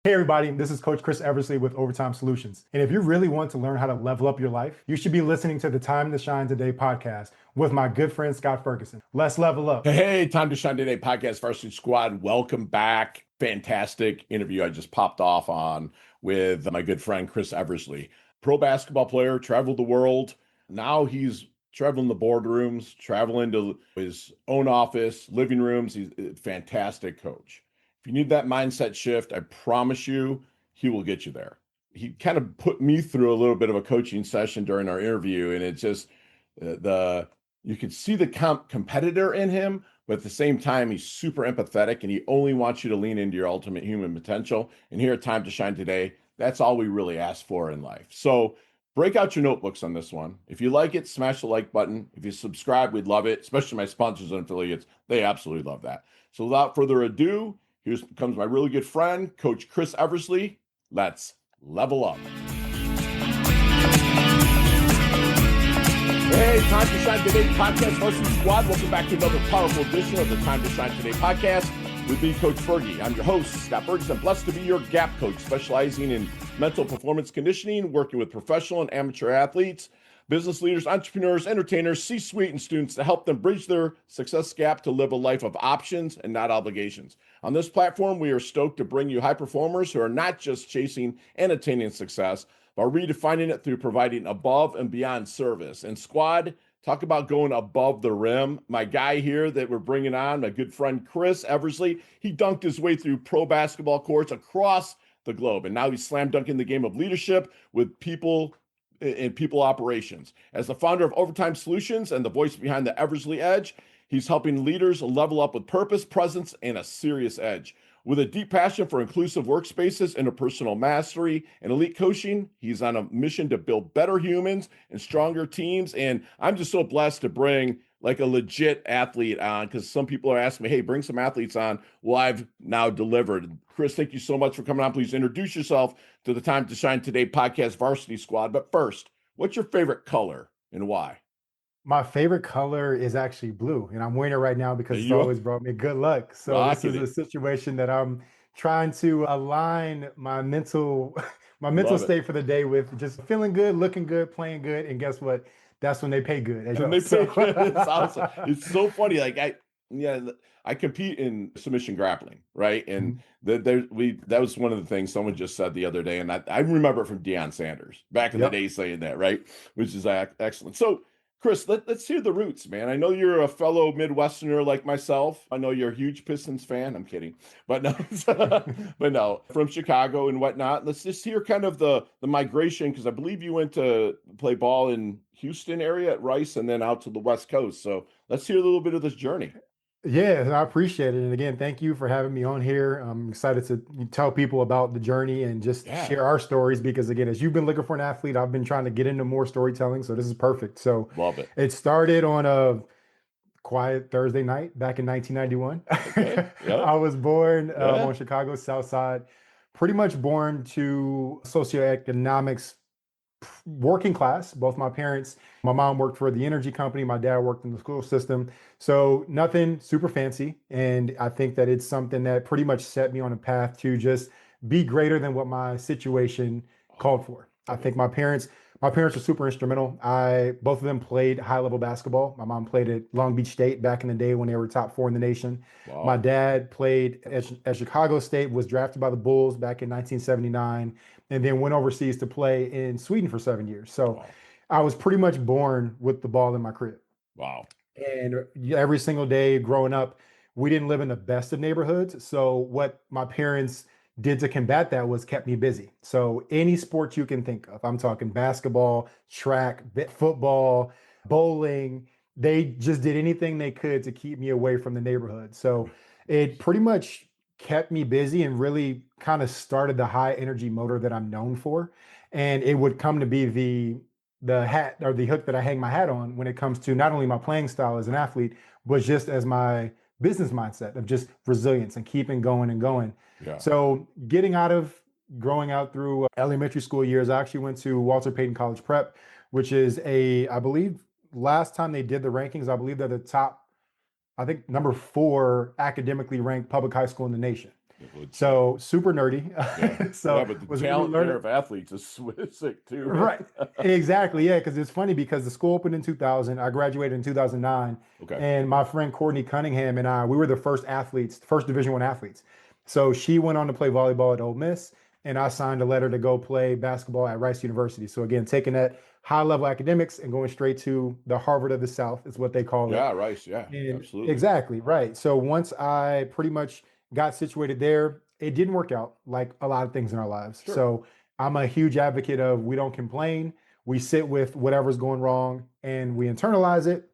Hey everybody, this is Coach Chris Eversley with Overtime Solutions. And if you really want to learn how to level up your life, you should be listening to the Time to Shine Today podcast with my good friend Scott Ferguson. Let's level up. Hey, Time to Shine Today podcast, Varsity Squad. Welcome back. Fantastic interview I just popped off on with my good friend Chris Eversley. Pro basketball player, traveled the world. Now he's traveling the boardrooms, traveling to his own office, living rooms. He's a fantastic coach. If you need that mindset shift, I promise you, he will get you there. He kind of put me through a little bit of a coaching session during our interview, and it's just you could see the competitor in him, but at the same time, he's super empathetic and he only wants you to lean into your ultimate human potential. And here at Time to Shine Today, that's all we really ask for in life. So break out your notebooks on this one. If you like it, smash the like button. If you subscribe, we'd love it, especially my sponsors and affiliates. They absolutely love that. So without further ado, here comes my really good friend, Coach Chris Eversley. Let's level up. Hey, Time to Shine Today podcast, Varsity Squad. Welcome back to another powerful edition of the Time to Shine Today podcast with me, Coach Fergie. I'm your host, Scott Ferguson. I'm blessed to be your gap coach, specializing in mental performance conditioning, working with professional and amateur athletes, business leaders, entrepreneurs, entertainers, C-suite, and students to help them bridge their success gap to live a life of options and not obligations. On this platform, we are stoked to bring you high performers who are not just chasing and attaining success, but redefining it through providing above and beyond service. And squad, talk about going above the rim. My guy here that we're bringing on, my good friend Chris Eversley, he dunked his way through pro basketball courts across the globe. And now he's slam dunking the game of leadership with people in people operations. As the founder of Overtime Solutions and the voice behind the Eversley Edge, he's helping leaders level up with purpose, presence, and a serious edge. With a deep passion for inclusive workspaces, interpersonal mastery, and elite coaching, he's on a mission to build better humans and stronger teams. And I'm just so blessed to bring like a legit athlete on, because some people are asking me, hey, bring some athletes on. Well, I've now delivered. Chris, thank you so much for coming on. Please introduce yourself to the Time to Shine Today podcast Varsity Squad. But first, what's your favorite color and why? My favorite color is actually blue, and I'm wearing it right now because it's always brought me good luck. So this is a situation that I'm trying to align my mental state for the day with just feeling good, looking good, playing good, and guess what? That's when they pay good. As And well. they pay good. It's awesome. It's so funny. Like I compete in submission grappling, right? And that was one of the things someone just said the other day, and I remember it from Deion Sanders back in the day saying that, right? Which is excellent. So, Chris, let's hear the roots, man. I know you're a fellow Midwesterner like myself. I know you're a huge Pistons fan. I'm kidding, but no, but no, from Chicago and whatnot. Let's just hear kind of the migration, because I believe you went to play ball in Houston area at Rice and then out to the West Coast. So let's hear a little bit of this journey. Yeah, I appreciate it. And again, thank you for having me on here. I'm excited to tell people about the journey and just share our stories because, again, as you've been looking for an athlete, I've been trying to get into more storytelling. So this is perfect. So Love it. It started on a quiet Thursday night back in 1991. Okay. Yep. I was born on Chicago's South Side, pretty much born to socioeconomics, working class. Both my parents, my mom worked for the energy company, my dad worked in the school system. So nothing super fancy. And I think that it's something that pretty much set me on a path to just be greater than what my situation called for. I think my parents are super instrumental. Both of them played high-level basketball. My mom played at Long Beach State back in the day when they were top 4 in the nation. Wow. My dad played at Chicago State, was drafted by the Bulls back in 1979, and then went overseas to play in Sweden for 7 years. So I was pretty much born with the ball in my crib. Wow. And every single day growing up, we didn't live in the best of neighborhoods. So what my parents did to combat that was kept me busy. So any sport you can think of, I'm talking basketball, track, football, bowling, they just did anything they could to keep me away from the neighborhood. So it pretty much kept me busy and really kind of started the high energy motor that I'm known for. And it would come to be the hat or the hook that I hang my hat on when it comes to not only my playing style as an athlete, but just as my business mindset of just resilience and keeping going and going. Yeah. So growing out through elementary school years, I actually went to Walter Payton College Prep, which is I believe last time they did the rankings, I believe they're the top, I think number 4 academically ranked public high school in the nation. It would seem. So super nerdy. Yeah. Yeah, So but the was really talent there learning. of athletes is sick too, Right. man. Exactly. Yeah. Because it's funny because the school opened in 2000. I graduated in 2009. Okay. And my friend Courtney Cunningham and I, we were the first athletes, first Division I athletes. So she went on to play volleyball at Ole Miss, and I signed a letter to go play basketball at Rice University. So again, taking that high level academics and going straight to the Harvard of the South is what they call it. Yeah, Rice. Yeah, And absolutely. exactly, right. So once I pretty much got situated there, it didn't work out like a lot of things in our lives. Sure. So I'm a huge advocate of we don't complain, we sit with whatever's going wrong and we internalize it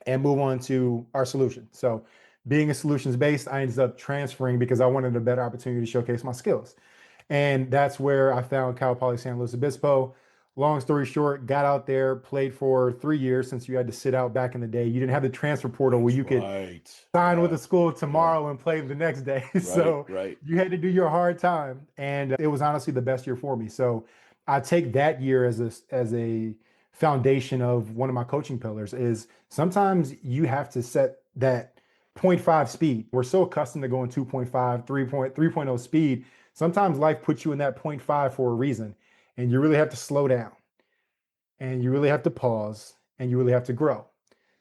and move on to our solution. So being a solutions based, I ended up transferring because I wanted a better opportunity to showcase my skills. And that's where I found Cal Poly San Luis Obispo. Long story short, got out there, played for 3 years since you had to sit out back in the day. You didn't have the transfer portal where That's you could right. sign with Yeah. the school Yeah. tomorrow and play the next day. Right. So Right. you had to do your hard time. And it was honestly the best year for me. So I take that year as a foundation of one of my coaching pillars is sometimes you have to set that zero point 0.5 speed. We're so accustomed to going 2.5, 3.0 speed. Sometimes life puts you in that 0.5 for a reason. And you really have to slow down and you really have to pause and you really have to grow.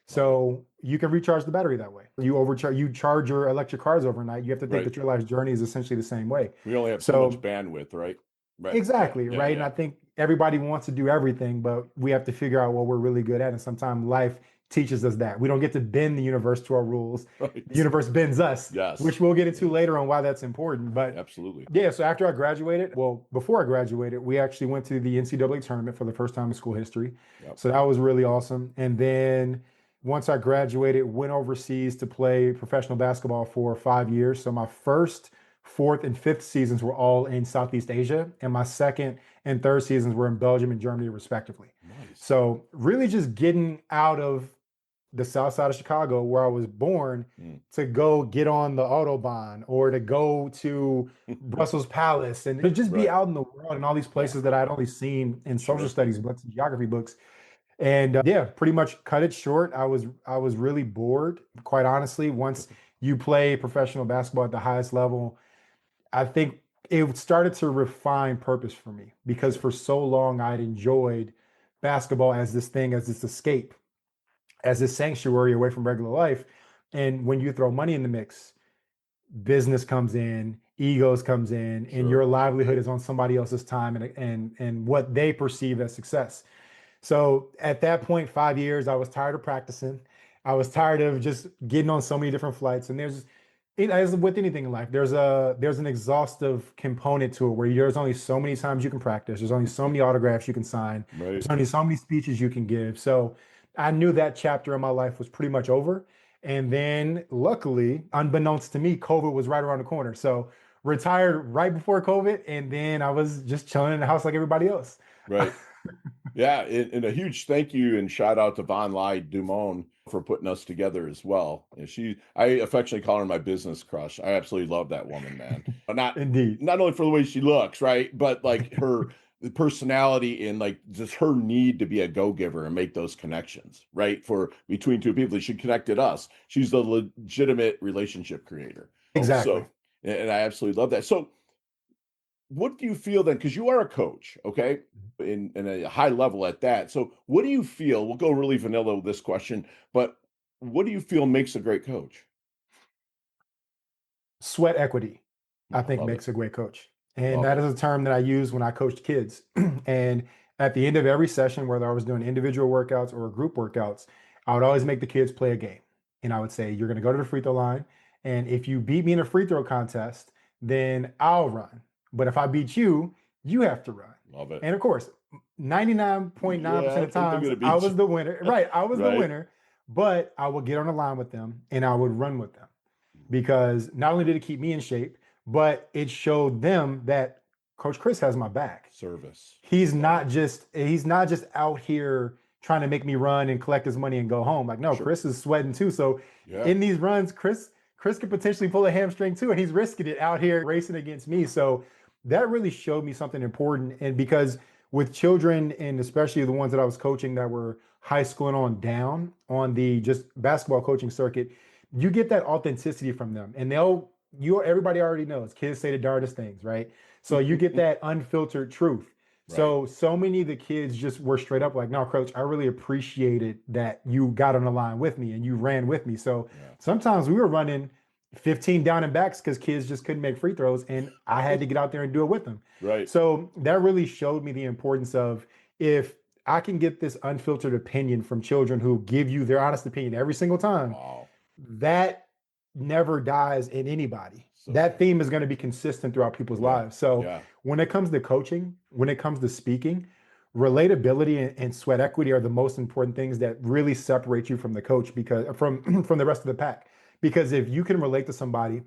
So you can recharge the battery that way. You charge your electric cars overnight. You have to think Right. that your life's journey is essentially the same way. We only have so much bandwidth, right? Right. Exactly, Yeah. right. Yeah. And I think everybody wants to do everything, but we have to figure out what we're really good at. And sometimes life teaches us that. We don't get to bend the universe to our rules. Right. The universe bends us, Yes. which we'll get into later on why that's important. But Absolutely. yeah, so after I graduated, well, before I graduated, we actually went to the NCAA tournament for the first time in school history. Yep. So that was really awesome. And then once I graduated, went overseas to play professional basketball for 5 years. So my first, fourth, and fifth seasons were all in Southeast Asia, and my second and third seasons were in Belgium and Germany, respectively. Nice. So really just getting out of the south side of Chicago, where I was born, to go get on the Autobahn or to go to Brussels Palace and to just be Right. out in the world and all these places that I'd only seen in social Sure. studies books and geography books. And yeah, pretty much cut it short. I was really bored, quite honestly. Once you play professional basketball at the highest level, I think it started to refine purpose for me because for so long I'd enjoyed basketball as this thing, as this escape, as this sanctuary away from regular life. And when you throw money in the mix, business comes in, egos comes in, and Sure. your livelihood is on somebody else's time and what they perceive as success. So at that point, 5 years, I was tired of practicing. I was tired of just getting on so many different flights. And as with anything in life, there's an exhaustive component to it where there's only so many times you can practice. There's only so many autographs you can sign. Right. There's only so many speeches you can give. So I knew that chapter of my life was pretty much over. And then luckily, unbeknownst to me, COVID was right around the corner. So retired right before COVID. And then I was just chilling in the house like everybody else. Right. Yeah. And a huge thank you and shout out to Von Lai Dumont for putting us together as well. And I affectionately call her my business crush. I absolutely love that woman, man. Indeed. Not only for the way she looks, right, but like the personality and like just her need to be a go-giver and make those connections, right? For between two people, she connected us. She's the legitimate relationship creator. Exactly. So, and I absolutely love that. So what do you feel then? Because you are a coach, okay, in a high level at that. So what do you feel? We'll go really vanilla with this question, but what do you feel makes a great coach? Sweat equity, I think, Love it. makes a great coach. And Love that it. is a term that I use when I coached kids. And at the end of every session, whether I was doing individual workouts or group workouts, I would always make the kids play a game. And I would say, you're going to go to the free throw line. And if you beat me in a free throw contest, then I'll run. But if I beat you, you have to run. Love it. And of course, 99.9% Yeah, I of think they're times, gonna beat I was you. the winner. Right. I was the Right. winner. But I would get on the line with them and I would run with them because not only did it keep me in shape, but it showed them that Coach Chris has my back. Service. He's Love not it. just out here trying to make me run and collect his money and go home. Like, no, Sure. Chris is sweating too. So Yeah. in these runs, Chris could potentially pull a hamstring too, and he's risking it out here racing against me. So that really showed me something important. And because with children, and especially the ones that I was coaching that were high school and on down on the just basketball coaching circuit, you get that authenticity from them, and they'll everybody already knows kids say the darndest things, right? So you get that unfiltered truth. Right. So many of the kids just were straight up like, no, coach, I really appreciated that you got on the line with me and you ran with me. So Yeah. sometimes we were running 15 down and backs because kids just couldn't make free throws and I had to get out there and do it with them. Right. So that really showed me the importance of, if I can get this unfiltered opinion from children who give you their honest opinion every single time, Wow. that never dies in anybody. So That good. theme is going to be consistent throughout people's Yeah. lives. So Yeah. when it comes to coaching, when it comes to speaking, relatability and sweat equity are the most important things that really separate you from the coach, because from the rest of the pack. Because if you can relate to somebody,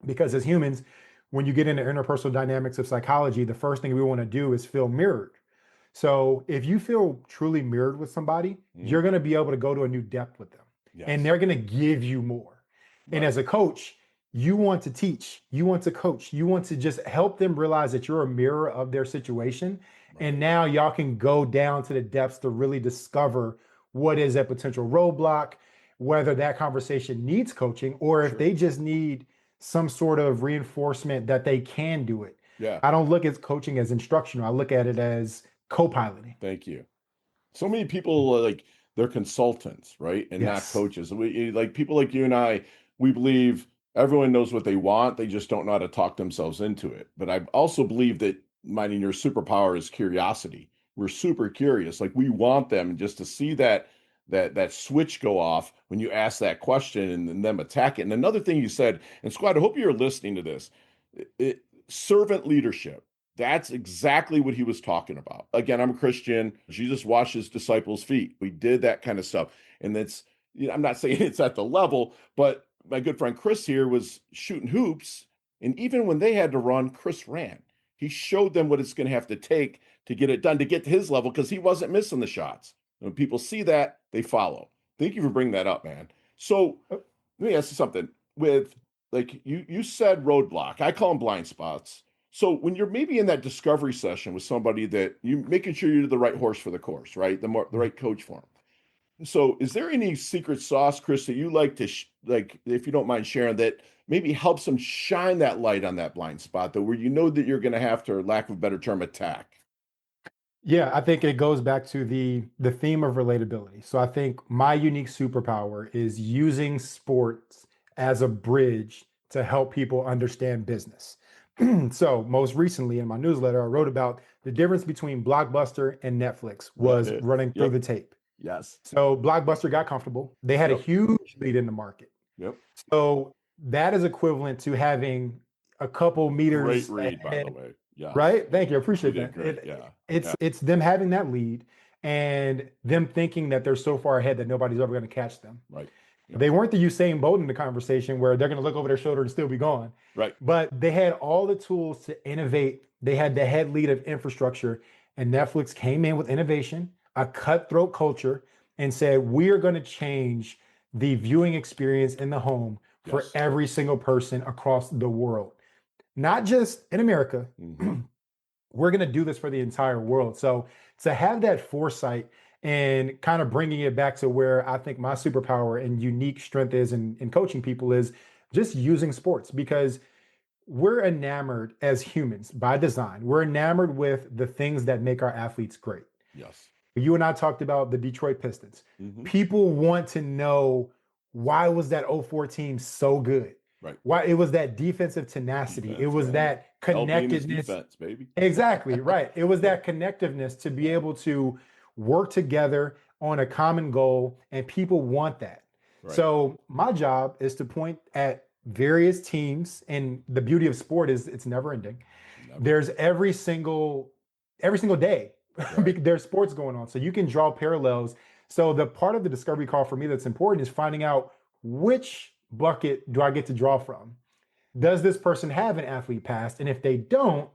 because as humans, when you get into interpersonal dynamics of psychology, the first thing we want to do is feel mirrored. So if you feel truly mirrored with somebody, you're going to be able to go to a new depth with them, Yes. and they're going to give you more. And Right. as a coach, you want to teach, you want to coach, you want to just help them realize that you're a mirror of their situation. Right. And now y'all can go down to the depths to really discover what is a potential roadblock, whether that conversation needs coaching, or if Sure. they just need some sort of reinforcement that they can do it. Yeah. I don't look at coaching as instructional. I look at it as co-piloting. Thank you. So many people are like, they're consultants, right? And not Yes. coaches. We like people like you and I, we believe everyone knows what they want. They just don't know how to talk themselves into it. But I also believe that minding your superpower is curiosity. We're super curious. Like we want them just to see that switch go off when you ask that question and then them attack it. And another thing you said, and Squad, I hope you're listening to this, servant leadership. That's exactly what he was talking about. Again, I'm a Christian. Jesus washed his disciples' feet. We did that kind of stuff. And that's, I'm not saying it's at the level, but my good friend Chris here was shooting hoops. And even when they had to run, Chris ran. He showed them what it's going to have to take to get it done, to get to his level, because he wasn't missing the shots. When people see that, they follow. Thank you for bringing that up, man. So let me ask you something. With, like, you said roadblock. I call them blind spots. So when you're maybe in that discovery session with somebody that you making sure you're the right horse for the course, right? The right coach for them. So is there any secret sauce, Chris, that you like to like, if you don't mind sharing, that maybe helps them shine that light on that blind spot, that where you know that you're going to have to, lack of a better term, attack? Yeah, I think it goes back to the theme of relatability. So I think my unique superpower is using sports as a bridge to help people understand business. So most recently in my newsletter, I wrote about the difference between Blockbuster and Netflix was Right. running through Yep. the tape. Yes. So Blockbuster got comfortable. They had a Yep. huge lead in the market. Yep. So that is equivalent to having a couple Great meters read, by ahead, the way. Yeah. right? Thank you. I You appreciate did that. great. Yeah. It's them having that lead and them thinking that they're so far ahead that nobody's ever going to catch them. Right. Yep. They weren't the Usain Bolt in the conversation where they're going to look over their shoulder and still be gone. Right. But they had all the tools to innovate. They had the head lead of infrastructure, and Netflix came in with innovation, a cutthroat culture, and said, we are going to change the viewing experience in the home for Yes. every single person across the world, not just in America. Mhm. We're going to do this for the entire world. So to have that foresight and kind of bringing it back to where I think my superpower and unique strength is in coaching people is just using sports, because we're enamored as humans by design. We're enamored with the things that make our athletes great. Yes. You and I talked about the Detroit Pistons. Mhm. People want to know, why was that '04 team so good? Right. Why it was that defensive tenacity. It Defense, was man. that Well-being is connectedness. defense, baby. Exactly, right. It was that connectiveness to be able to work together on a common goal, and people want that. Right. So my job is to point at various teams, and the beauty of sport is it's never ending. Never. There's every single day Right. there's sports going on, so you can draw parallels. So the part of the discovery call for me that's important is finding out, which bucket do I get to draw from? Does this person have an athlete past? And if they don't,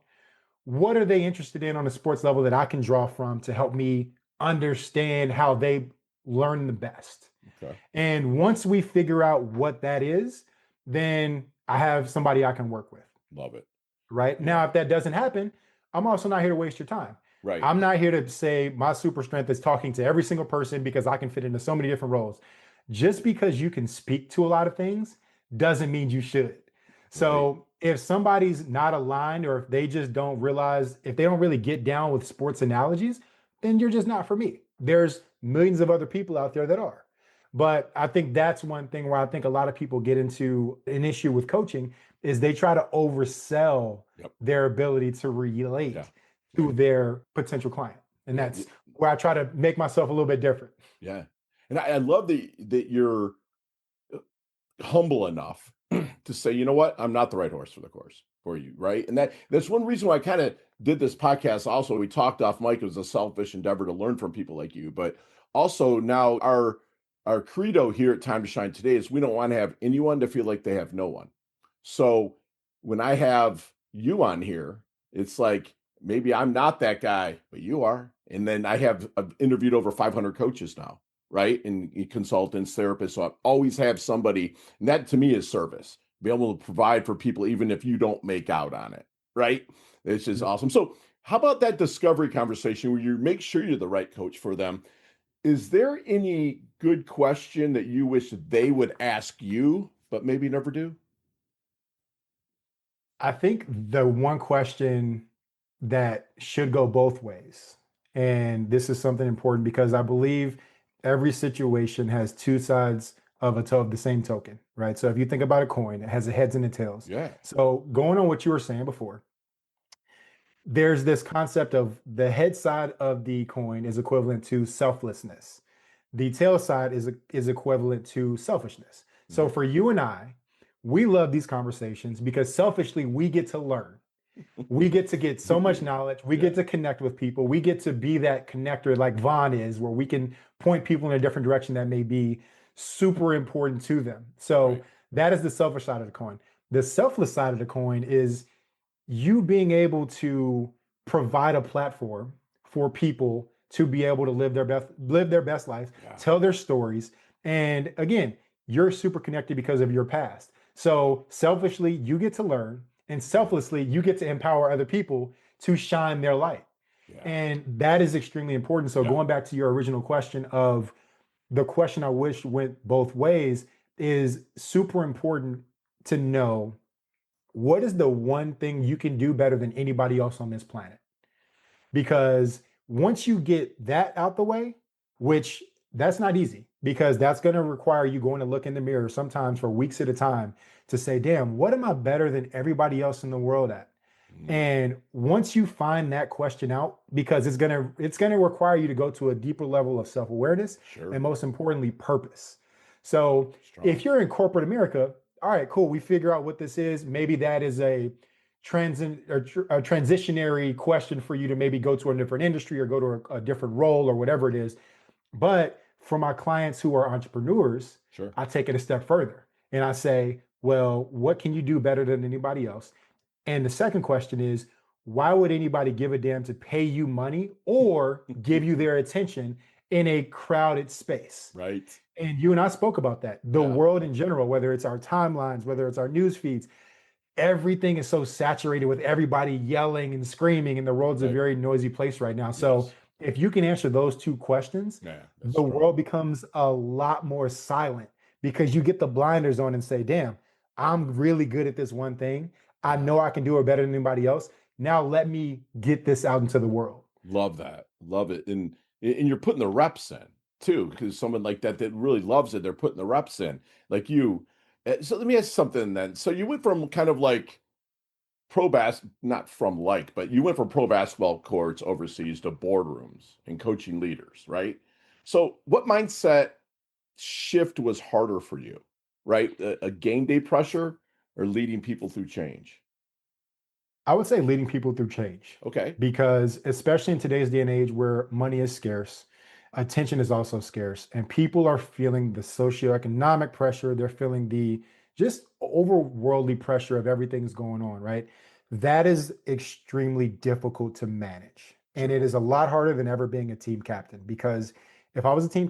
what are they interested in on a sports level that I can draw from to help me understand how they learn the best? Okay. And once we figure out what that is, then I have somebody I can work with. Love it. Right. Now, if that doesn't happen, I'm also not here to waste your time. Right. I'm not here to say my super strength is talking to every single person because I can fit into so many different roles. Just because you can speak to a lot of things doesn't mean you should. Right. So if somebody's not aligned, or if they just don't realize, if they don't really get down with sports analogies, then you're just not for me. There's millions of other people out there that are. But I think that's one thing where I think a lot of people get into an issue with coaching is they try to oversell Yep. their ability to relate Yeah. to their potential client. And Yeah. that's where I try to make myself a little bit different. Yeah. And I love that you're humble enough to say, you know what, I'm not the right horse for the course for you, right? And that's one reason why I kind of did this podcast. Also, we talked off mic. It was a selfish endeavor to learn from people like you, but also now our credo here at Time to Shine today is we don't want to have anyone to feel like they have no one. So when I have you on here, it's like maybe I'm not that guy, but you are. And then I've interviewed over 500 coaches now, right? And consultants, therapists. So I always have somebody, and that to me is service. Be able to provide for people, even if you don't make out on it, right? It's just awesome. So how about that discovery conversation where you make sure you're the right coach for them? Is there any good question that you wish they would ask you, but maybe never do? I think the one question that should go both ways, and this is something important because I believe every situation has two sides of the same token, right? So if you think about a coin, it has the heads and the tails. Yeah. So going on what you were saying before, there's this concept of the head side of the coin is equivalent to selflessness. The tail side is equivalent to selfishness. So for you and I, we love these conversations because selfishly we get to learn. We get so much knowledge. We get to connect with people. We get to be that connector like Vaughn is, where we can point people in a different direction that may be super important to them. So that is the selfish side of the coin. The selfless side of the coin is you being able to provide a platform for people to be able to live their best life, tell their stories. And again, you're super connected because of your past. So selfishly, you get to learn, and selflessly, you get to empower other people to shine their light. And that is extremely important. So going back to your original question of the question I wish went both ways is super important to know what is the one thing you can do better than anybody else on this planet? Because once you get that out the way, which that's not easy, because that's going to require you going to look in the mirror sometimes for weeks at a time to say, damn, what am I better than everybody else in the world at? And once you find that question out, because it's gonna require you to go to a deeper level of self-awareness and most importantly, purpose. So if you're in corporate America, all right, cool, we figure out what this is. Maybe that is a transitionary question for you to maybe go to a different industry or go to a different role or whatever it is. But for my clients who are entrepreneurs, I take it a step further and I say, well, what can you do better than anybody else? And the second question is, why would anybody give a damn to pay you money or give you their attention in a crowded space? Right. And you and I spoke about that. The world in general, whether it's our timelines, whether it's our news feeds, everything is so saturated with everybody yelling and screaming, and the world's a very noisy place right now. So if you can answer those two questions, the world becomes a lot more silent because you get the blinders on and say, damn, I'm really good at this one thing. I know I can do it better than anybody else. Now let me get this out into the world. Love that. Love it. And you're putting the reps in too, because someone like that really loves it, they're putting the reps in like you. So let me ask you something then. So you went from kind of like not from like, but you went from pro basketball courts overseas to boardrooms and coaching leaders, right? So what mindset shift was harder for you, right? A game day pressure or leading people through change? I would say leading people through change. Okay. Because especially in today's day and age where money is scarce, attention is also scarce, and people are feeling the socioeconomic pressure. They're feeling the just overworldly pressure of everything's going on, right? That is extremely difficult to manage. And it is a lot harder than ever being a team captain, because if I was a team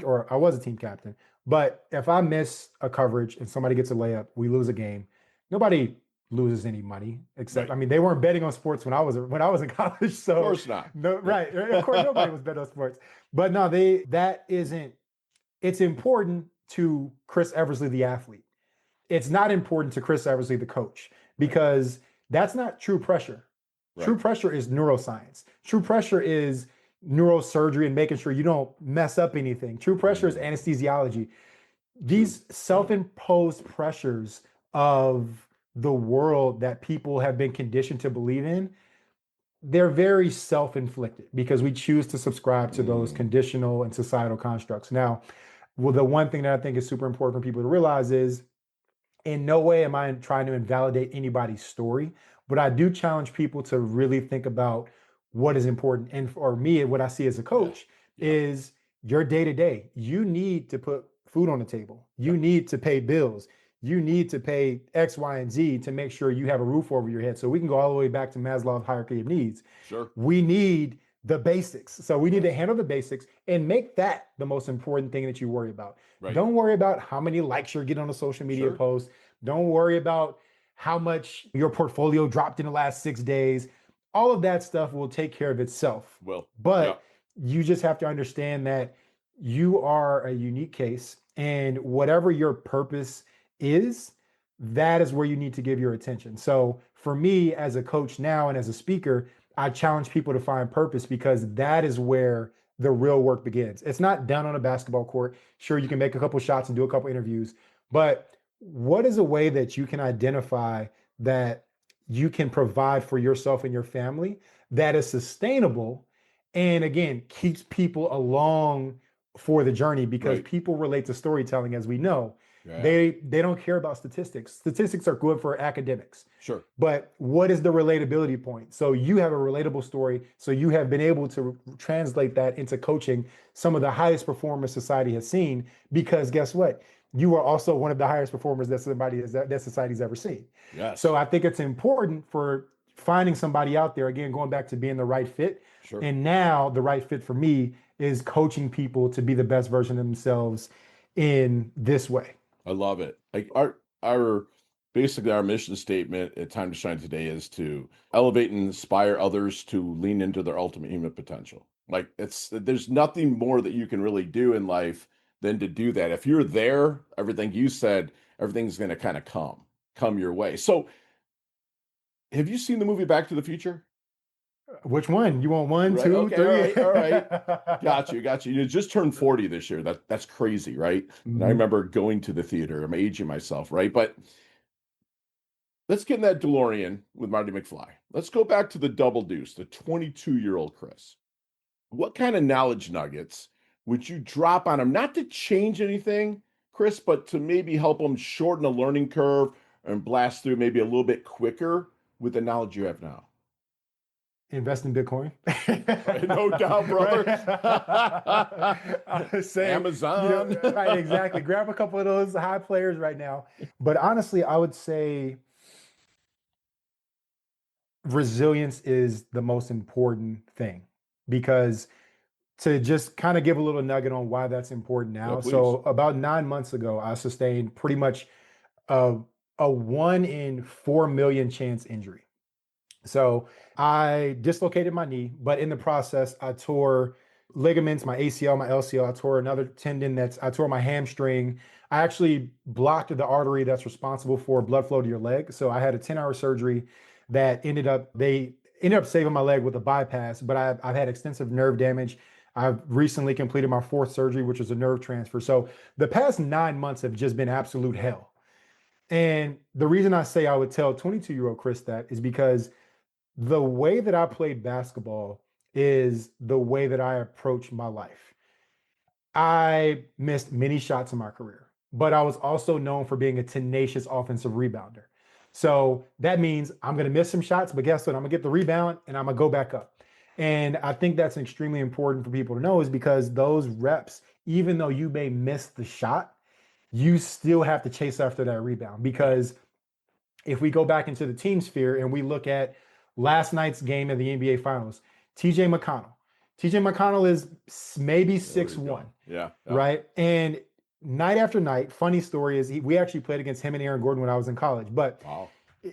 captain, but if I miss a coverage and somebody gets a layup, we lose a game, nobody loses any money except, I mean, they weren't betting on sports when I was in college. So of course not. No, right. Of course, nobody was betting on sports. But no, it's important to Chris Eversley, the athlete. It's not important to Chris Eversley, the coach. because that's not true pressure. True pressure is neuroscience. True pressure is neurosurgery and making sure you don't mess up anything. True pressure is anesthesiology. These self-imposed pressures of the world that people have been conditioned to believe in, they're very self-inflicted because we choose to subscribe to those conditional and societal constructs. Now, well, the one thing that I think is super important for people to realize is in no way am I trying to invalidate anybody's story, but I do challenge people to really think about what is important. And for me, what I see as a coach is your day to day. You need to put food on the table. You need to pay bills. You need to pay X, Y, and Z to make sure you have a roof over your head. So we can go all the way back to Maslow's hierarchy of needs. Sure. We need the basics. So we need to handle the basics and make that the most important thing that you worry about. Right. Don't worry about how many likes you're getting on a social media post. Don't worry about how much your portfolio dropped in the last 6 days. All of that stuff will take care of itself. But you just have to understand that you are a unique case, and whatever your purpose is, that is where you need to give your attention. So for me as a coach now and as a speaker, I challenge people to find purpose because that is where the real work begins. It's not done on a basketball court. Sure, you can make a couple shots and do a couple interviews, but what is a way that you can identify that you can provide for yourself and your family that is sustainable and again keeps people along for the journey? Because people relate to storytelling, as we know. They don't care about statistics. Statistics are good for academics. Sure. But what is the relatability point? So you have a relatable story. So you have been able to translate that into coaching some of the highest performers society has seen, because guess what? You are also one of the highest performers that society's ever seen. Yes. So I think it's important for finding somebody out there, again, going back to being the right fit. Sure. And now the right fit for me is coaching people to be the best version of themselves in this way. I love it. Like basically our mission statement at Time to Shine today is to elevate and inspire others to lean into their ultimate human potential. Like there's nothing more that you can really do in life than to do that. If you're there, everything you said, everything's going to kind of come your way. So have you seen the movie Back to the Future? Which one? You want one, Right, 2, okay, 3? all right. Got you. You just turned 40 this year. That's crazy, right? And I remember going to the theater. I'm aging myself, right? But let's get in that DeLorean with Marty McFly. Let's go back to the Double Deuce, the 22-year-old Chris. What kind of knowledge nuggets would you drop on him? Not to change anything, Chris, but to maybe help him shorten the learning curve and blast through maybe a little bit quicker with the knowledge you have now. Invest in Bitcoin. No doubt, brother. I was saying, Amazon. Right, exactly. Grab a couple of those high players right now. But honestly, I would say resilience is the most important thing, because to just kind of give a little nugget on why that's important now. So about 9 months ago, I sustained pretty much a 1 in 4 million chance injury. So I dislocated my knee, but in the process, I tore ligaments, my ACL, my LCL. I tore another tendon I tore my hamstring. I actually blocked the artery that's responsible for blood flow to your leg. So I had a 10-hour surgery that they ended up saving my leg with a bypass, but I've had extensive nerve damage. I've recently completed my 4th surgery, which is a nerve transfer. So the past 9 months have just been absolute hell. And the reason I say I would tell 22-year-old Chris that is because the way that I played basketball is the way that I approach my life. I missed many shots in my career, but I was also known for being a tenacious offensive rebounder. So that means I'm going to miss some shots, but guess what? I'm going to get the rebound and I'm going to go back up. And I think that's extremely important for people to know, is because those reps, even though you may miss the shot, you still have to chase after that rebound. Because if we go back into the team sphere and we look at last night's game of the NBA Finals, TJ McConnell is maybe 6'1", right? And night after night, funny story is we actually played against him and Aaron Gordon when I was in college, but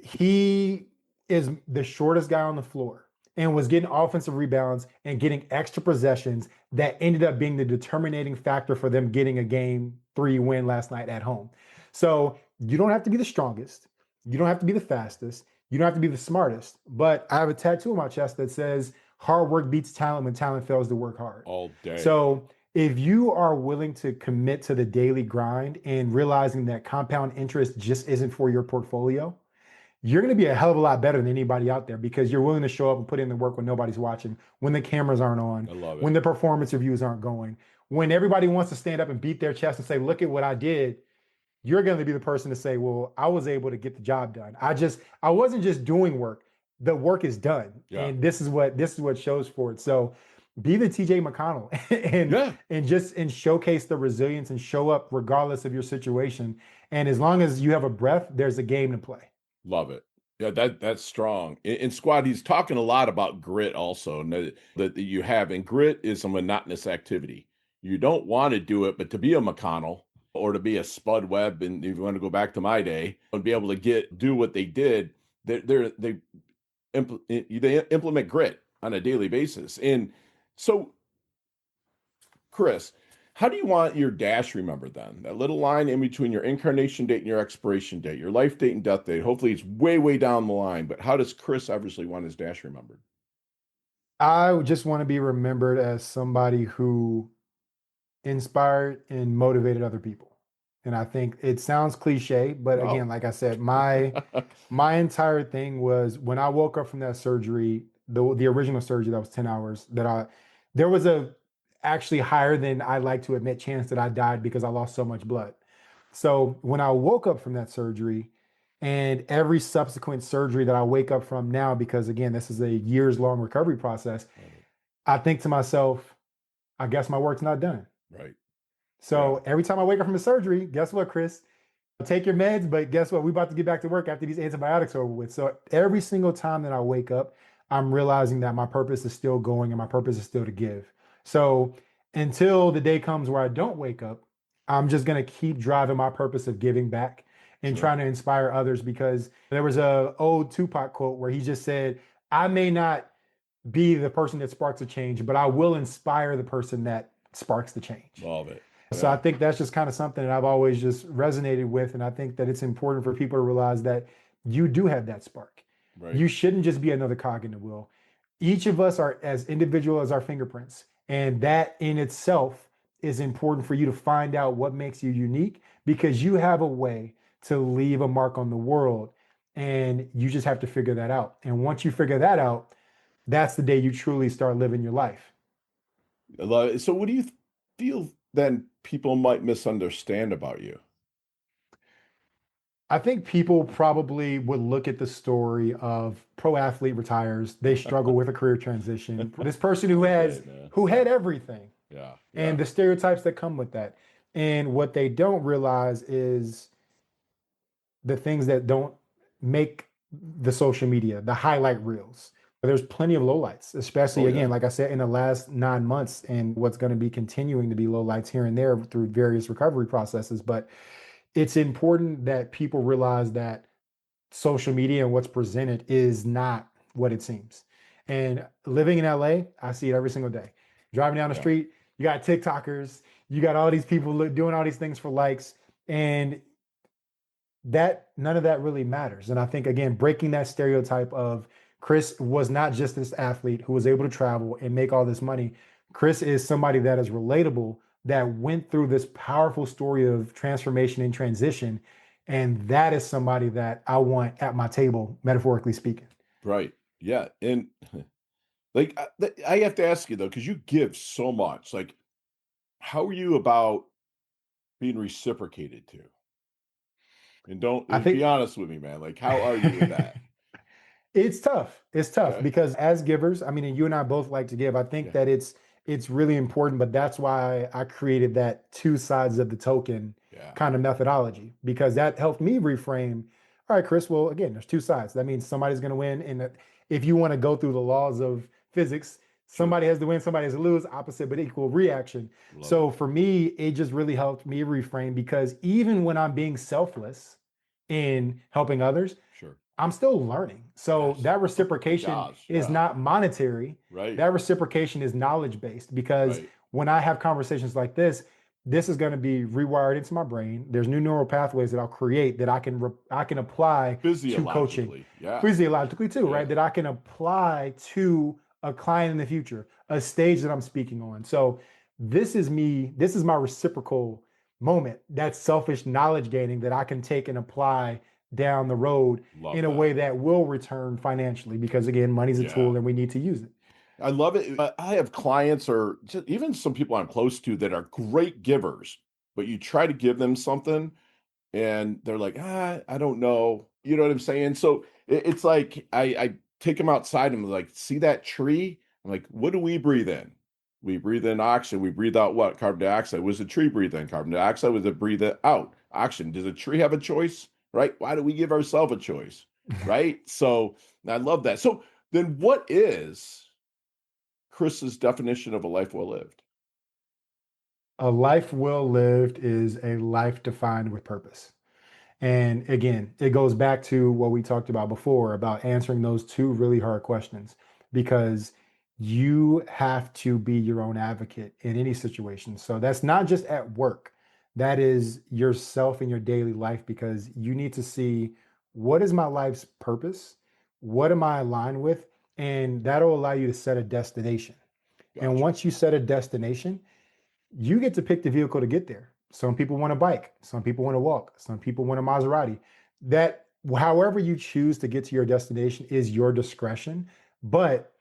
he is the shortest guy on the floor and was getting offensive rebounds and getting extra possessions that ended up being the determining factor for them getting a Game 3 win last night at home. So you don't have to be the strongest. You don't have to be the fastest. You don't have to be the smartest. But I have a tattoo on my chest that says hard work beats talent when talent fails to work hard. All day. So if you are willing to commit to the daily grind and realizing that compound interest just isn't for your portfolio, you're going to be a hell of a lot better than anybody out there because you're willing to show up and put in the work when nobody's watching, when the cameras aren't on, I love it. when the performance reviews aren't going, when everybody wants to stand up and beat their chest and say, look at what I did. You're going to be the person to say, well, I was able to get the job done. I wasn't just doing work. The work is done. Yeah. And this is what shows for it. So be the TJ McConnell and showcase the resilience and show up regardless of your situation. And as long as you have a breath, there's a game to play. Love it. Yeah, that's strong. In Squad, he's talking a lot about grit also, and that you have. And grit is a monotonous activity. You don't want to do it, but to be a McConnell or to be a Spud Webb, and if you want to go back to my day, and be able to do what they did, they implement grit on a daily basis. And so, Chris, how do you want your dash remembered then? That little line in between your incarnation date and your expiration date, your life date and death date. Hopefully it's way, way down the line, but how does Chris Eversley want his dash remembered? I just want to be remembered as somebody who inspired and motivated other people. And I think it sounds cliche, but again, like I said, my entire thing was when I woke up from that surgery, the original surgery that was 10 hours, there was a actually higher than I like to admit chance that I died because I lost so much blood. So when I woke up from that surgery and every subsequent surgery that I wake up from now, because again, this is a years long recovery process, I think to myself, I guess my work's not done. Right. So every time I wake up from the surgery, guess what, Chris? Take your meds, but guess what? We're about to get back to work after these antibiotics are over with. So every single time that I wake up, I'm realizing that my purpose is still going and my purpose is still to give. So until the day comes where I don't wake up, I'm just going to keep driving my purpose of giving back and trying to inspire others, because there was a old Tupac quote where he just said, I may not be the person that sparks a change, but I will inspire the person that sparks the change. Love it. So I think that's just kind of something that I've always just resonated with. And I think that it's important for people to realize that you do have that spark. Right. You shouldn't just be another cog in the wheel. Each of us are as individual as our fingerprints. And that in itself is important for you to find out what makes you unique, because you have a way to leave a mark on the world. And you just have to figure that out. And once you figure that out, that's the day you truly start living your life. I love it. So what do you feel then people might misunderstand about you? I think people probably would look at the story of pro athlete retires. They struggle with a career transition. This person who had everything. Yeah. And the stereotypes that come with that. And what they don't realize is the things that don't make the social media, the highlight reels. There's plenty of lowlights, especially again, like I said, in the last 9 months, and what's going to be continuing to be lowlights here and there through various recovery processes. But it's important that people realize that social media and what's presented is not what it seems. And living in LA, I see it every single day. Driving down the street, you got TikTokers, you got all these people doing all these things for likes, and that none of that really matters. And I think, again, breaking that stereotype of Chris was not just this athlete who was able to travel and make all this money. Chris is somebody that is relatable, that went through this powerful story of transformation and transition. And that is somebody that I want at my table, metaphorically speaking. Right. Yeah. And like, I have to ask you though, because you give so much, like, how are you about being reciprocated to? And be honest with me, man. Like, how are you with that? It's tough. It's tough because as givers, I mean, and you and I both like to give. I think that it's really important, but that's why I created that two sides of the token kind of methodology, because that helped me reframe. All right, Chris, well, again, there's two sides. That means somebody's going to win. And if you want to go through the laws of physics, somebody has to win, somebody has to lose, opposite but equal reaction. So for me, it just really helped me reframe, because even when I'm being selfless in helping others, I'm still learning. So that reciprocation is not monetary. Right. That reciprocation is knowledge-based, because when I have conversations like this, this is going to be rewired into my brain. There's new neural pathways that I'll create that I can apply to coaching physiologically too, right? That I can apply to a client in the future, a stage that I'm speaking on. So this is me. This is my reciprocal moment. That's selfish knowledge gaining that I can take and apply down the road in a way that will return financially, because again, money's a tool and we need to use it. I love it. I have clients or just even some people I'm close to that are great givers, but you try to give them something and they're like, I don't know. You know what I'm saying? So it's like I take them outside and I'm like, see that tree? I'm like, what do we breathe in? We breathe in oxygen. We breathe out what? Carbon dioxide. Was the tree breathe in carbon dioxide? Was it breathe out oxygen? Does a tree have a choice? Right? Why do we give ourselves a choice? Right? So I love that. So then what is Chris's definition of a life well lived? A life well lived is a life defined with purpose. And again, it goes back to what we talked about before about answering those two really hard questions, because you have to be your own advocate in any situation. So that's not just at work, that is yourself in your daily life, because you need to see, what is my life's purpose? What am I aligned with? And that'll allow you to set a destination. Gotcha. And once you set a destination, you get to pick the vehicle to get there. Some people want a bike. Some people want to walk. Some people want a Maserati. That, however you choose to get to your destination is your discretion. But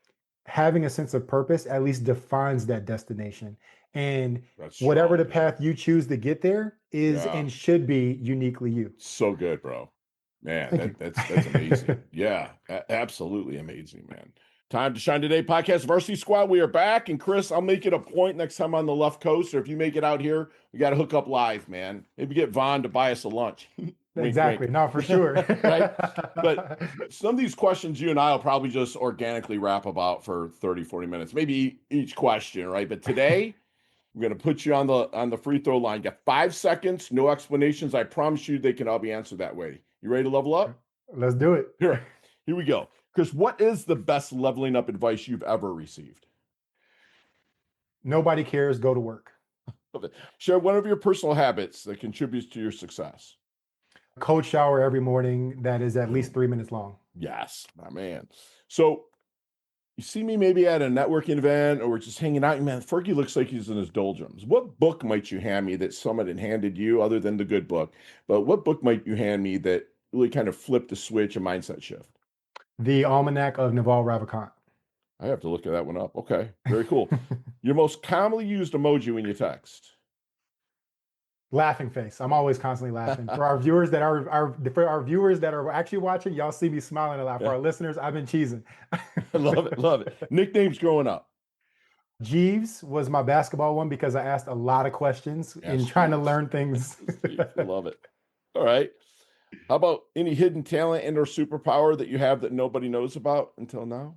having a sense of purpose at least defines that destination. And whatever the path you choose to get there is and should be uniquely you. So good, bro. Man, that's amazing. Yeah, absolutely amazing, man. Time to Shine Today podcast, Varsity Squad. We are back. And Chris, I'll make it a point next time on the left coast, or if you make it out here, we got to hook up live, man. Maybe get Vaughn to buy us a lunch. Exactly. No, for sure. Right. But some of these questions you and I will probably just organically rap about for 30, 40 minutes, maybe each question, right? But today, I'm going to put you on the free throw line. You got 5 seconds, no explanations. I promise you they can all be answered that way. You ready to level up? Let's do it. Here we go. Chris, what is the best leveling up advice you've ever received? Nobody cares. Go to work. Share one of your personal habits that contributes to your success. Cold shower every morning that is at least 3 minutes long. Yes, my man. So you see me maybe at a networking event or we're just hanging out. Man, Fergie looks like he's in his doldrums. What book might you hand me that someone had handed you, other than the good book? But what book might you hand me that really kind of flipped the switch, a mindset shift? The Almanac of Naval Ravikant. I have to look at that one up. Okay, very cool. Your most commonly used emoji when you text? Laughing face. I'm always constantly laughing. For our viewers that are actually watching, y'all see me smiling a lot. For our listeners, I've been cheesing. Love it. Nicknames growing up? Jeeves was my basketball one because I asked a lot of questions in trying to learn things. I love it. All right. How about any hidden talent and or superpower that you have that nobody knows about until now?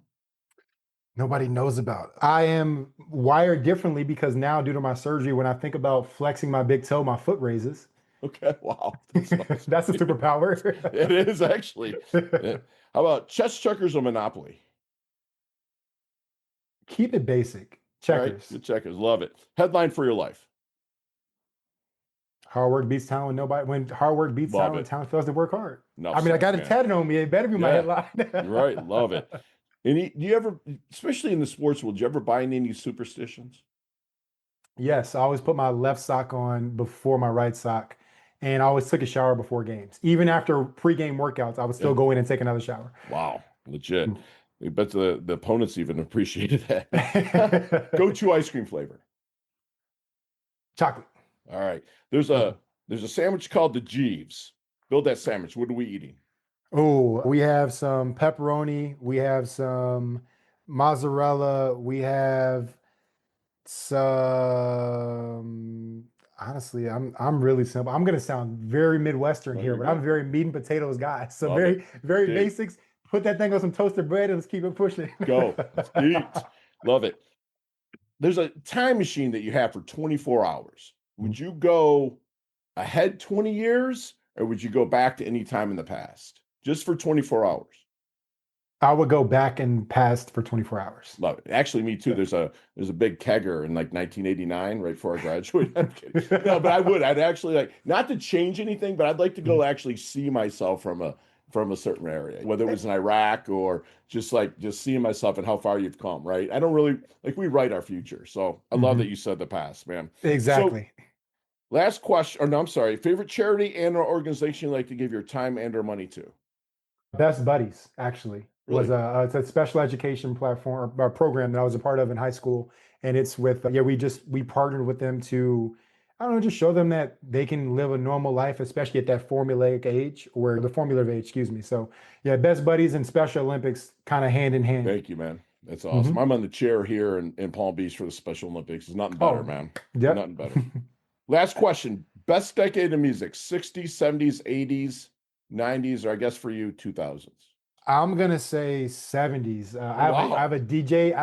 Nobody knows about. I am wired differently because now, due to my surgery, when I think about flexing my big toe, my foot raises. Okay, wow. That's a superpower. It is, actually. How about chess, checkers, or Monopoly? Keep it basic. Checkers. Right, good checkers. Love it. Headline for your life. Hard work beats talent. When hard work beats talent, talent fails to work hard. No, I got it tatted on me. It better be my headline. Right. Love it. Do you ever, especially in the sports world, do you ever buy into any superstitions? Yes. I always put my left sock on before my right sock. And I always took a shower before games. Even after pregame workouts, I would still go in and take another shower. Wow. Legit. I bet the opponents even appreciated that. Go-to ice cream flavor. Chocolate. All right. There's a sandwich called the Jeeves. Build that sandwich. What are we eating? Oh, we have some pepperoni. We have some mozzarella. We have some. Honestly, I'm really simple. I'm gonna sound very Midwestern here, but I'm a very meat and potatoes guy. So Love very basics. Put that thing on some toasted bread and let's keep it pushing. Go. Let's eat. Love it. There's a time machine that you have for 24 hours. Would you go ahead 20 years or would you go back to any time in the past? Just for 24 hours. I would go back and past for 24 hours. Love it. Actually, me too. Yeah. There's a big kegger in like 1989, right before I graduated. I'm kidding. No, but I would. I'd actually like not to change anything, but I'd like to go actually see myself from a certain area, whether it was in Iraq or just seeing myself and how far you've come. Right. I don't really like we write our future, so I love that Mhm. you said the past, man. So Exactly. last question, or no, I'm sorry. Favorite charity and or organization you like to give your time and or money to? Best Buddies actually was Really? it's a special education platform or program that I was a part of in high school, and it's with we partnered with them to I don't know just show them that they can live a normal life, especially at that formulaic age or the formula age, excuse me. So yeah, Best Buddies and Special Olympics kind of hand in hand. Thank you, man. That's awesome. Hmm. I'm on the chair here in Palm Beach for the Special Olympics. It's nothing better, Oh, man. yep. Nothing better. Last question. Best decade of music, 60s, 70s, 80s, 90s, or I guess for you, 2000s. I'm gonna say 70s. Oh, wow. I have a DJ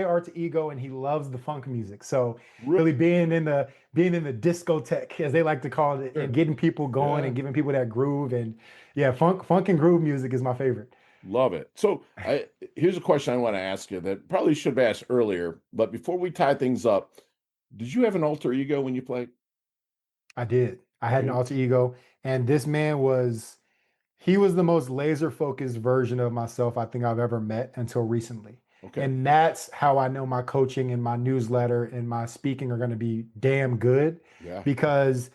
art ego, and he loves the funk music. So Really? really being in the discotheque, as they like to call it, and getting people going Yeah. and giving people that groove. And yeah, funk and groove music is my favorite. Love it. So here's a question I want to ask you that probably should have asked earlier, but before we tie things up, did you have an alter ego when you played? I did. I had an You- alter ego, and this man was he was the most laser focused version of myself I think I've ever met until recently. Okay. And that's how I know my coaching and my newsletter and my speaking are going to be damn good Yeah. because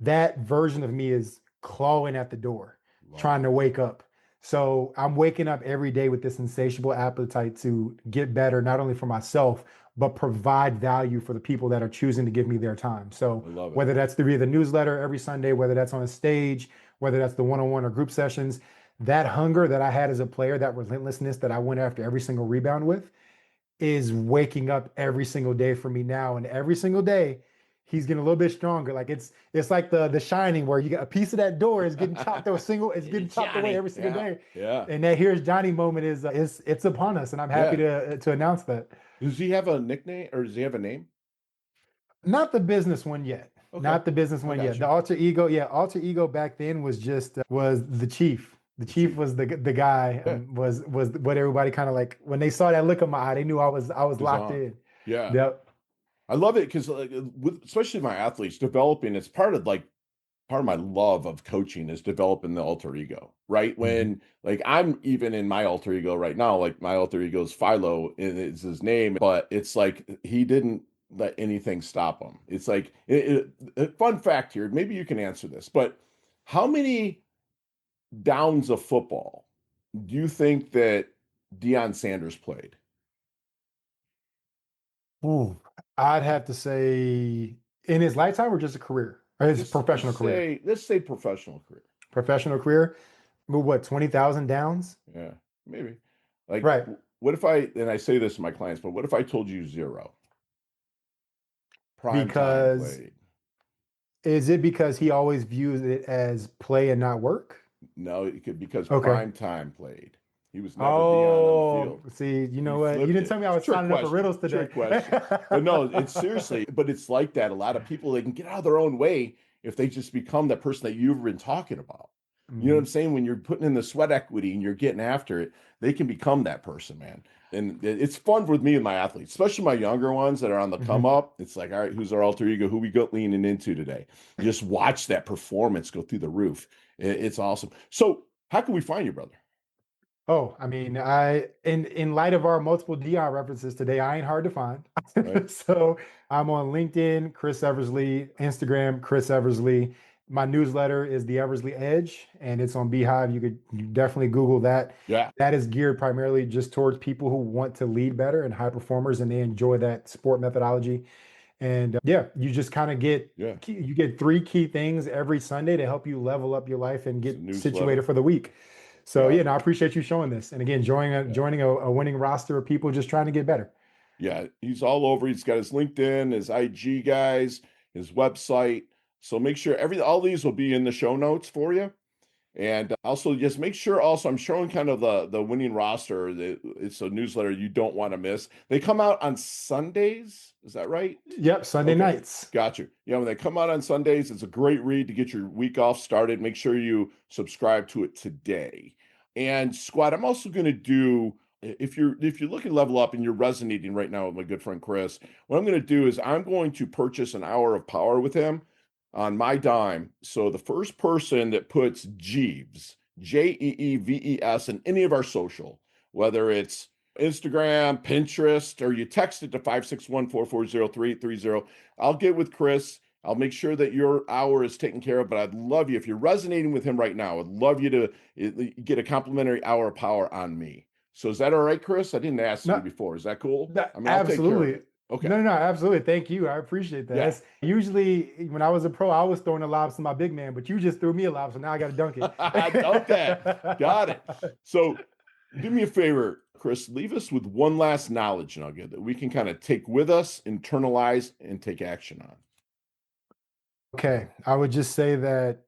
that version of me is clawing at the door, Love trying it. to wake up. So I'm waking up every day with this insatiable appetite to get better, not only for myself, but provide value for the people that are choosing to give me their time. So I love it. whether that's through the newsletter every Sunday, whether that's on a stage, whether that's the one-on-one or group sessions, that hunger that I had as a player, that relentlessness that I went after every single rebound with, is waking up every single day for me now. And every single day, he's getting a little bit stronger. Like it's like the Shining, where you got a piece of that door is getting chopped away it's getting chopped away Johnny. every single Yeah. day. Yeah. And that here's Johnny moment is it's upon us, and I'm happy Yeah. to announce that. Does he have a nickname or does he have a name? Not the business one yet. Okay. Not the business I one got yet. The you. alter ego, yeah, alter ego back then was just was the chief. The The chief chief. was the guy. Yeah. Was what everybody kind of like when they saw that look in my eye, they knew I was It was locked on. in. Yeah. Yep. I love it because with especially my athletes developing, it's part of my love of coaching is developing the alter ego, right? Mhm. When like I'm even in my alter ego right now, like my alter ego is Philo and it's his name, but it's like he didn't let anything stop him. It's like a fun fact here, maybe you can answer this, but how many downs of football do you think that Deion Sanders played? Ooh, I'd have to say in his lifetime or just a career, or his Just professional career. let's say professional career. Professional career. But what 20,000 downs? Yeah, maybe. Like, Right. what if I, and I say this to my clients, but what if I told you zero? Prime time Because played. is it because he always views it as play and not work? No, it could because Okay. prime time played. He was never Dion on the Oh, field. see, you He know what? You flipped didn't it. tell me I It's a was trick signing up for question. riddles today. Trick question. But no, it's seriously, but it's like that. A lot of people, they can get out of their own way if they just become that person that you've been talking about. You know what I'm Mhm. saying? When you're putting in the sweat equity and you're getting after it, they can become that person, man. And it's fun with me and my athletes, especially my younger ones that are on the come Mhm. up. It's like, all right, who's our alter ego? Who we go leaning into today? Just watch that performance go through the roof. It's awesome. So, how can we find you, brother? Oh, I mean, I in light of our multiple Dion references today, I ain't hard to find. Right? So I'm on LinkedIn, Chris Eversley, Instagram, Chris Eversley. My newsletter is the Eversley Edge, and it's on Beehive. You definitely Google that. Yeah. That is geared primarily just towards people who want to lead better and high performers, and they enjoy that sport methodology. And yeah, you just kind of Yeah. you get three key things every Sunday to help you level up your life and It's a get newsletter. situated for the week. So Yeah. yeah, no, I appreciate you showing this. And again, Yeah. joining a winning roster of people just trying to get better. Yeah. He's all over. He's got his LinkedIn, his IG guys, his website. So make sure all these will be in the show notes for you. And also just make sure also I'm showing kind of the winning roster. It's a newsletter you don't want to miss. They come out on Sundays. Is that right? Yep, Sunday Okay. nights. Got you. Yeah, when they come out on Sundays, it's a great read to get your week off started. Make sure you subscribe to it today. And squad, I'm also going to do, if you're looking to level up and you're resonating right now with my good friend Chris, what I'm going to do is I'm going to purchase an hour of power with him on my dime. So the first person that puts Jeeves, Jeeves, in any of our social, whether it's Instagram, Pinterest, or you text it to 561-440-3830, I'll get with Chris. I'll make sure that your hour is taken care of, but I'd love you, if you're resonating with him right now, I'd love you to get a complimentary hour of power on me. So is that all right, Chris? I didn't ask you before. Is that cool? I mean, I'll take care of Absolutely. it. Okay. No, absolutely. Thank you. I appreciate that. Yeah. Usually when I was a pro, I was throwing the lobs to my big man, but you just threw me a lob, so now I got to dunk it. Dunk that. Got it. So do me a favor, Chris, leave us with one last knowledge nugget that we can kind of take with us, internalize, and take action on. Okay. I would just say that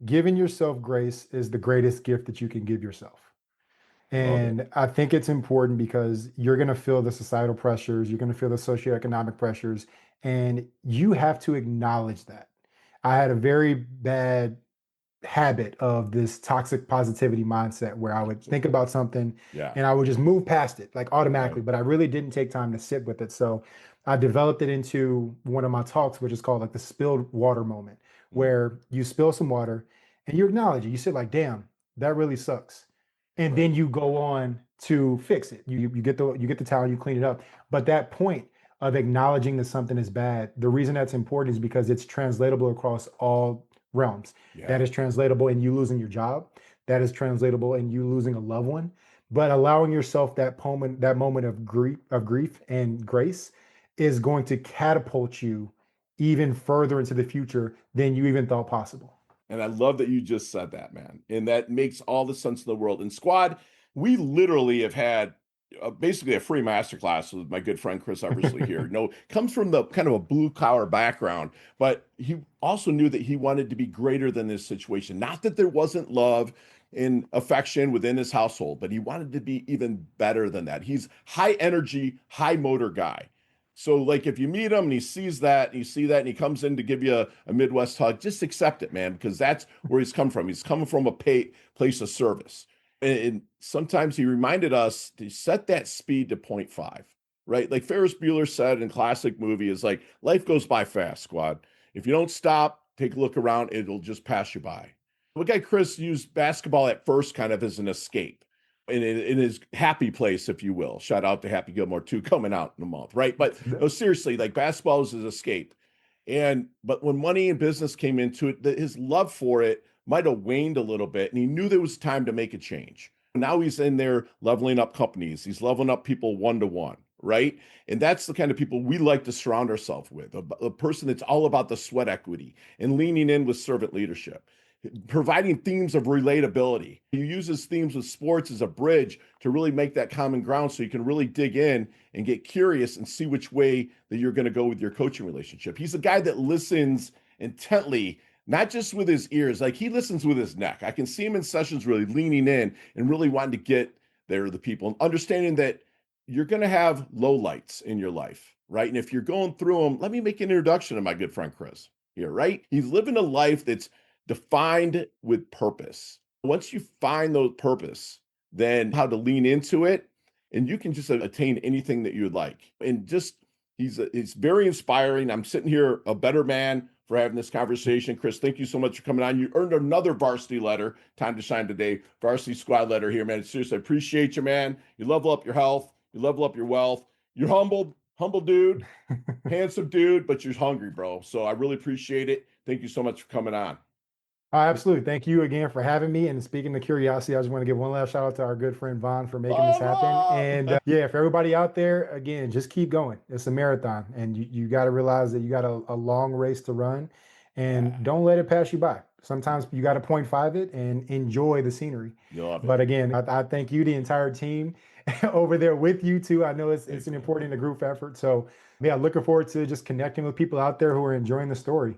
giving yourself grace is the greatest gift that you can give yourself. And I think it's important because you're going to feel the societal pressures, you're going to feel the socioeconomic pressures, and you have to acknowledge that. I had a very bad habit of this toxic positivity mindset where I would think about something and I would just move past it like automatically, but I really didn't take time to sit with it. So I developed it into one of my talks, which is called like the spilled water moment, where you spill some water and you acknowledge it. You say like, damn, that really sucks. And then you go on to fix it. You get the towel, you clean it up. But that point of acknowledging that something is bad, the reason that's important is because it's translatable across all realms. That is translatable in you losing your job. That is translatable in you losing a loved one. But allowing yourself that moment of grief and grace is going to catapult you even further into the future than you even thought possible. And I love that you just said that, man. And that makes all the sense in the world. And squad, we literally have had basically a free masterclass with my good friend Chris Eversley here. Comes from the kind of a blue collar background, but he also knew that he wanted to be greater than this situation. Not that there wasn't love and affection within his household, but he wanted to be even better than that. He's high energy, high motor guy. So like if you meet him and he sees that, and you see that, and he comes in to give you a Midwest hug, just accept it, man, because that's where he's come from. He's coming from a place of service. And sometimes he reminded us to set that speed to 0.5, right? Like Ferris Bueller said in classic movie is like, life goes by fast, squad. If you don't stop, take a look around, it'll just pass you by. The guy Chris used basketball at first kind of as an escape. In his happy place, if you will. Shout out to Happy Gilmore 2 coming out in a month, right? But no, seriously, like basketball is his escape. But when money and business came into it, his love for it might have waned a little bit, and he knew there was time to make a change. Now he's in there leveling up companies. He's leveling up people one-to-one, right? And that's the kind of people we like to surround ourselves with, a person that's all about the sweat equity and leaning in with servant leadership, providing themes of relatability. He uses themes of sports as a bridge to really make that common ground so you can really dig in and get curious and see which way that you're going to go with your coaching relationship. He's a guy that listens intently, not just with his ears, like he listens with his neck. I can see him in sessions really leaning in and really wanting to get there to the people and understanding that you're going to have lowlights in your life, right? And if you're going through them, let me make an introduction to my good friend Chris here, right? He's living a life that's defined with purpose. Once you find those purpose, then how to lean into it, and you can just attain anything that you would like. And just, it's very inspiring. I'm sitting here a better man for having this conversation. Chris, thank you so much for coming on. You earned another varsity letter, Time to Shine Today, varsity squad letter here, man. Seriously, I appreciate you, man. You level up your health, you level up your wealth. You're humble dude, handsome dude, but you're hungry, bro. So I really appreciate it. Thank you so much for coming on. Absolutely. Thank you again for having me. And speaking of curiosity, I just want to give one last shout out to our good friend Vaughn for making this happen. And for everybody out there, again, just keep going. It's a marathon, and you got to realize that you got a long race to run, and don't let it pass you by. Sometimes you got to 0.5 it and enjoy the scenery. But again, I thank you, the entire team over there with you too. I know it's an important group effort. So looking forward to just connecting with people out there who are enjoying the story.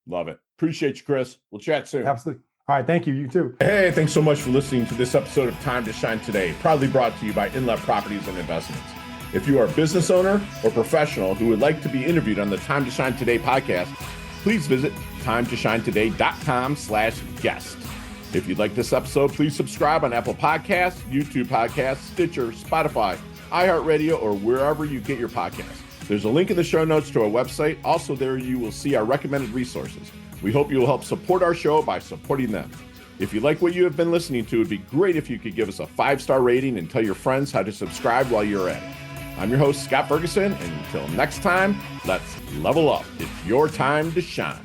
Love it. Appreciate you, Chris. We'll chat soon. Absolutely. All right. Thank you. You too. Hey, thanks so much for listening to this episode of Time to Shine Today, proudly brought to you by Inlet Properties and Investments. If you are a business owner or professional who would like to be interviewed on the Time to Shine Today podcast, please visit timetoshinetoday.com/guest. If you like this episode, please subscribe on Apple Podcasts, YouTube Podcasts, Stitcher, Spotify, iHeartRadio, or wherever you get your podcasts. There's a link in the show notes to our website. Also there you will see our recommended resources. We hope you will help support our show by supporting them. If you like what you have been listening to, it'd be great if you could give us a 5-star rating and tell your friends how to subscribe while you're at it. I'm your host, Scott Ferguson, and until next time, let's level up. It's your time to shine.